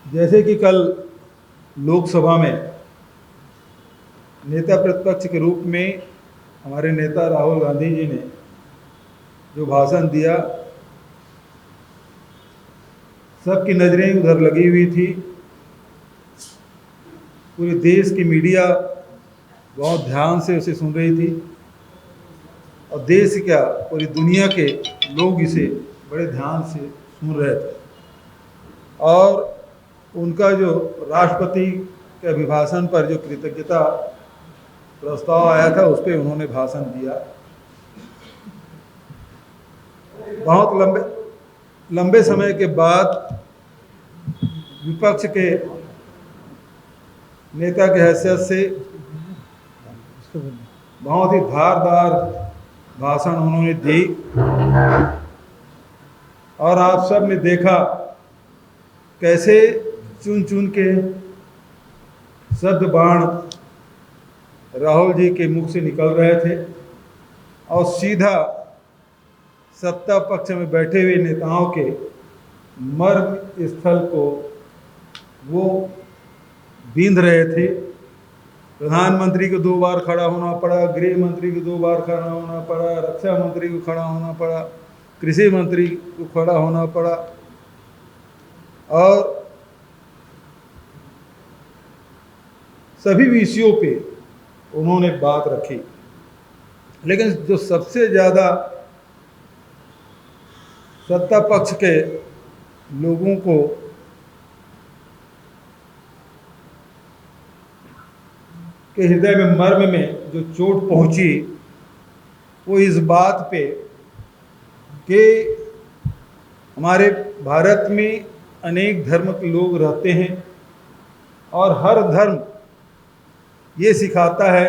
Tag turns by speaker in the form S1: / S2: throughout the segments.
S1: जैसे कि कल लोकसभा में नेता प्रतिपक्ष के रूप में हमारे नेता राहुल गांधी जी ने जो भाषण दिया, सबकी नज़रें उधर लगी हुई थी। पूरे देश की मीडिया बहुत ध्यान से उसे सुन रही थी और देश क्या पूरी दुनिया के लोग इसे बड़े ध्यान से सुन रहे थे। और उनका जो राष्ट्रपति के अभिभाषण पर जो कृतज्ञता प्रस्ताव आया था, उस पर उन्होंने भाषण दिया। बहुत लंबे समय के बाद विपक्ष के नेता के हैसियत से बहुत ही धारदार भाषण उन्होंने दी और आप सब ने देखा कैसे चुन चुन के शब्द बाण राहुल जी के मुख से निकल रहे थे और सीधा सत्ता पक्ष में बैठे हुए नेताओं के मर्म स्थल को वो बींध रहे थे। प्रधानमंत्री को 2 बार खड़ा होना पड़ा, गृह मंत्री को 2 बार खड़ा होना पड़ा, रक्षा मंत्री को खड़ा होना पड़ा, कृषि मंत्री को खड़ा होना पड़ा और सभी विषयों पे उन्होंने बात रखी। लेकिन जो सबसे ज़्यादा सत्ता पक्ष के लोगों को के हृदय में मर्म में जो चोट पहुंची, वो इस बात पे कि हमारे भारत में अनेक धर्म के लोग रहते हैं और हर धर्म ये सिखाता है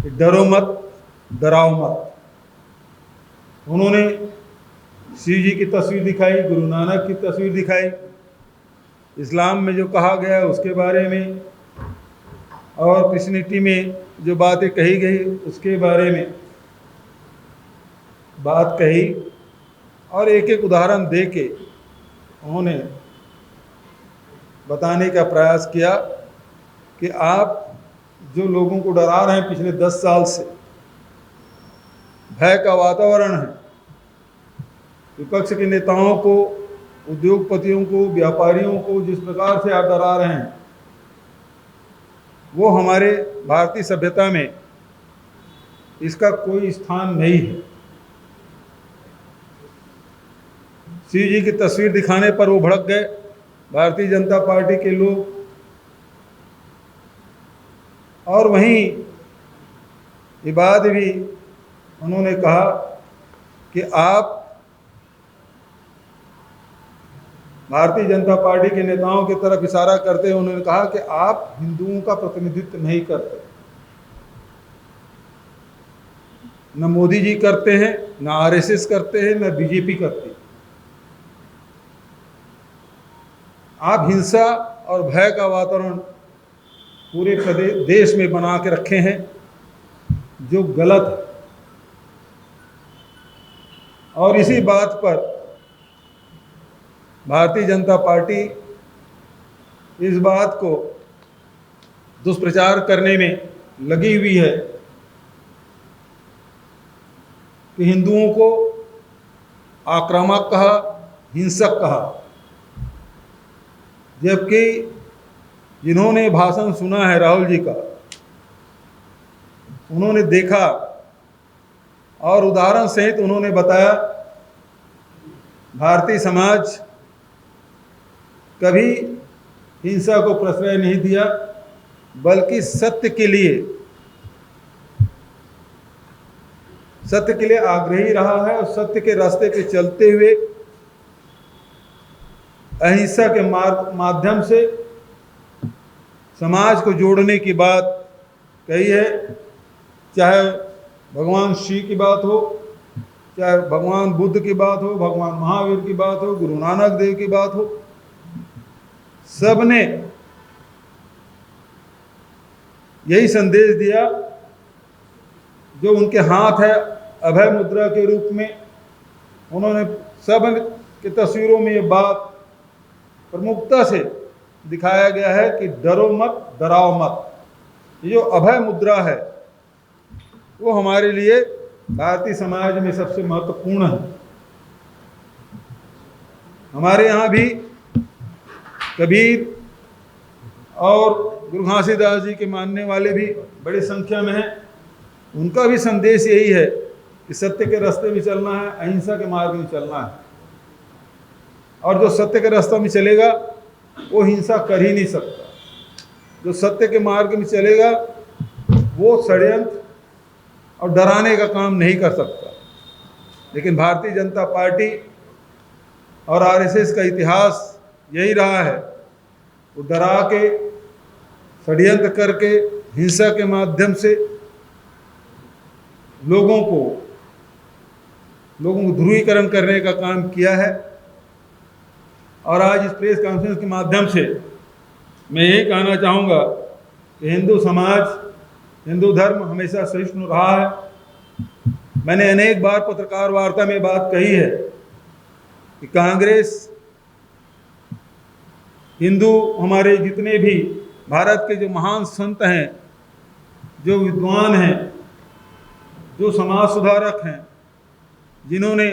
S1: कि डरो मत, डराओ मत। उन्होंने शिव जी की तस्वीर दिखाई, गुरु नानक की तस्वीर दिखाई, इस्लाम में जो कहा गया है उसके बारे में और क्रिश्चियनिटी में जो बातें कही गई उसके बारे में बात कही और एक एक उदाहरण दे के उन्होंने बताने का प्रयास किया कि आप जो लोगों को डरा रहे हैं पिछले 10 साल से, भय का वातावरण है। विपक्ष के नेताओं को, उद्योगपतियों को, व्यापारियों को जिस प्रकार से आप डरा रहे हैं, वो हमारे भारतीय सभ्यता में इसका कोई स्थान नहीं है। शिव जी की तस्वीर दिखाने पर वो भड़क गए भारतीय जनता पार्टी के लोग। और वहीं ये बात भी उन्होंने कहा कि आप भारतीय जनता पार्टी के नेताओं की तरफ इशारा करते हुए उन्होंने कहा कि आप हिंदुओं का प्रतिनिधित्व नहीं करते। न मोदी जी करते हैं, न आरएसएस करते हैं, न बीजेपी करती। आप हिंसा और भय का वातावरण पूरे देश में बना के रखे हैं, जो गलत है। और इसी बात पर भारतीय जनता पार्टी इस बात को दुष्प्रचार करने में लगी हुई है कि हिंदुओं को आक्रामक कहा, हिंसक कहा, जबकि जिन्होंने भाषण सुना है राहुल जी का, उन्होंने देखा और उदाहरण सहित उन्होंने बताया भारतीय समाज कभी हिंसा को प्रश्रय नहीं दिया, बल्कि सत्य के लिए आग्रही रहा है और सत्य के रास्ते पे चलते हुए अहिंसा के माध्यम से समाज को जोड़ने की बात कही है। चाहे भगवान शिव की बात हो, चाहे भगवान बुद्ध की बात हो, भगवान महावीर की बात हो, गुरु नानक देव की बात हो, सबने यही संदेश दिया जो उनके हाथ है अभय मुद्रा के रूप में। उन्होंने सब की तस्वीरों में ये बात प्रमुखता से दिखाया गया है कि डरो मत, डराओ मत। ये जो अभय मुद्रा है वो हमारे लिए भारतीय समाज में सबसे महत्वपूर्ण है। हमारे यहाँ भी कबीर और गुरु घासीदास जी के मानने वाले भी बड़ी संख्या में हैं। उनका भी संदेश यही है कि सत्य के रास्ते में चलना है, अहिंसा के मार्ग में चलना है, और जो सत्य के रास्ते में चलेगा वो हिंसा कर ही नहीं सकता। जो सत्य के मार्ग में चलेगा वो षड्यंत्र और डराने का काम नहीं कर सकता। लेकिन भारतीय जनता पार्टी और आरएसएस का इतिहास यही रहा है, वो डरा के, षड्यंत्र करके, हिंसा के माध्यम से लोगों को ध्रुवीकरण करने का काम किया है। और आज इस प्रेस कॉन्फ्रेंस के माध्यम से मैं यही कहना चाहूँगा कि हिंदू समाज, हिंदू धर्म हमेशा सहिष्णु रहा है। मैंने अनेक बार पत्रकार वार्ता में बात कही है कि कांग्रेस, हिंदू, हमारे जितने भी भारत के जो महान संत हैं, जो विद्वान हैं, जो समाज सुधारक हैं, जिन्होंने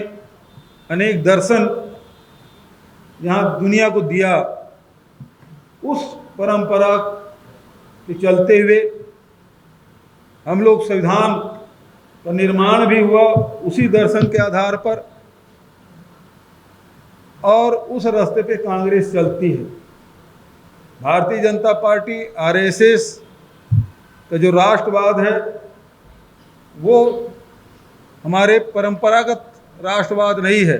S1: अनेक दर्शन यहाँ दुनिया को दिया, उस परंपरा के चलते हुए हम लोग संविधान का निर्माण भी हुआ उसी दर्शन के आधार पर, और उस रास्ते पे कांग्रेस चलती है। भारतीय जनता पार्टी, आरएसएस का जो राष्ट्रवाद है वो हमारे परंपरागत राष्ट्रवाद नहीं है,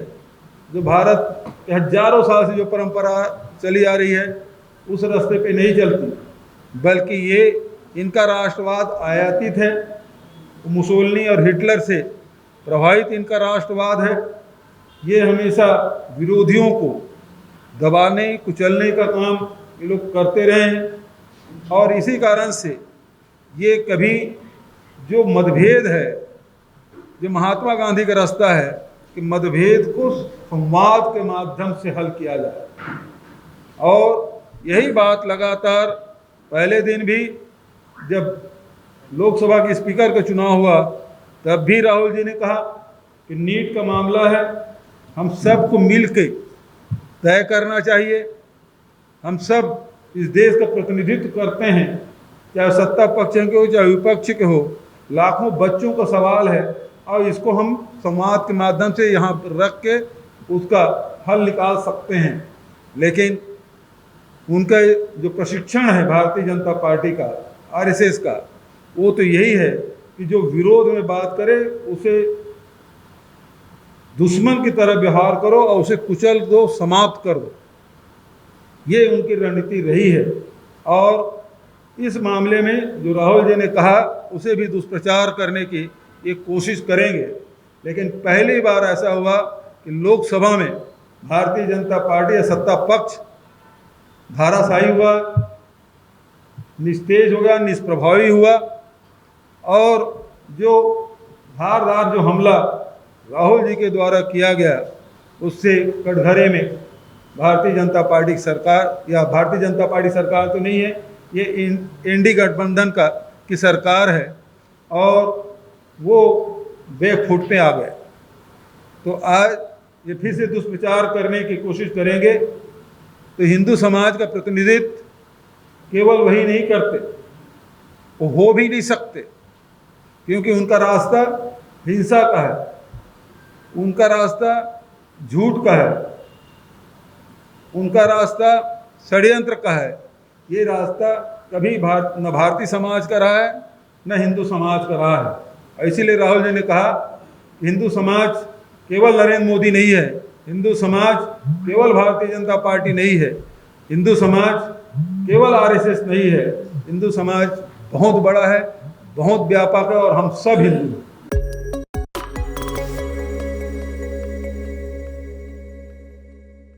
S1: जो भारत के हजारों साल से जो परंपरा चली आ रही है उस रास्ते पे नहीं चलती, बल्कि ये इनका राष्ट्रवाद आयातित है। मुसोलिनी और हिटलर से प्रभावित इनका राष्ट्रवाद है। ये हमेशा विरोधियों को दबाने, कुचलने का काम ये लोग करते रहे हैं, और इसी कारण से ये कभी जो मतभेद है, जो महात्मा गांधी का रास्ता है कि मतभेद को संवाद के माध्यम से हल किया जाए, और यही बात लगातार पहले दिन भी जब लोकसभा के स्पीकर का चुनाव हुआ तब भी राहुल जी ने कहा कि नीट का मामला है, हम सबको मिल के तय करना चाहिए। हम सब इस देश का प्रतिनिधित्व करते हैं, चाहे सत्ता पक्ष के हो चाहे विपक्ष के हो। लाखों बच्चों का सवाल है और इसको हम संवाद के माध्यम से यहाँ रख के उसका हल निकाल सकते हैं। लेकिन उनका जो प्रशिक्षण है भारतीय जनता पार्टी का, आरएसएस का, वो तो यही है कि जो विरोध में बात करे उसे दुश्मन की तरह व्यवहार करो और उसे कुचल दो, समाप्त कर दो। ये उनकी रणनीति रही है, और इस मामले में जो राहुल जी ने कहा उसे भी दुष्प्रचार करने की ये कोशिश करेंगे। लेकिन पहली बार ऐसा हुआ कि लोकसभा में भारतीय जनता पार्टी या सत्ता पक्ष धाराशाही हुआ, निस्तेज हो गया, निष्प्रभावी हुआ, और जो धारदार जो हमला राहुल जी के द्वारा किया गया उससे कटघरे में भारतीय जनता पार्टी की सरकार, या भारतीय जनता पार्टी सरकार तो नहीं है, ये इंडी गठबंधन की सरकार है, और वो बैकफुट पे आ गए। तो आज ये फिर से दुष्प्रचार करने की कोशिश करेंगे। तो हिंदू समाज का प्रतिनिधित्व केवल वही नहीं करते, वो हो भी नहीं सकते, क्योंकि उनका रास्ता हिंसा का है, उनका रास्ता झूठ का है, उनका रास्ता षड्यंत्र का है। ये रास्ता कभी न भारतीय समाज का रहा है न हिंदू समाज का रहा है। इसीलिए राहुल जी ने कहा हिंदू समाज केवल नरेंद्र मोदी नहीं है, हिंदू समाज केवल भारतीय जनता पार्टी नहीं है, हिंदू समाज केवल आरएसएस नहीं है, हिंदू समाज बहुत बड़ा है, बहुत व्यापक है, और हम सब हिंदू हैं।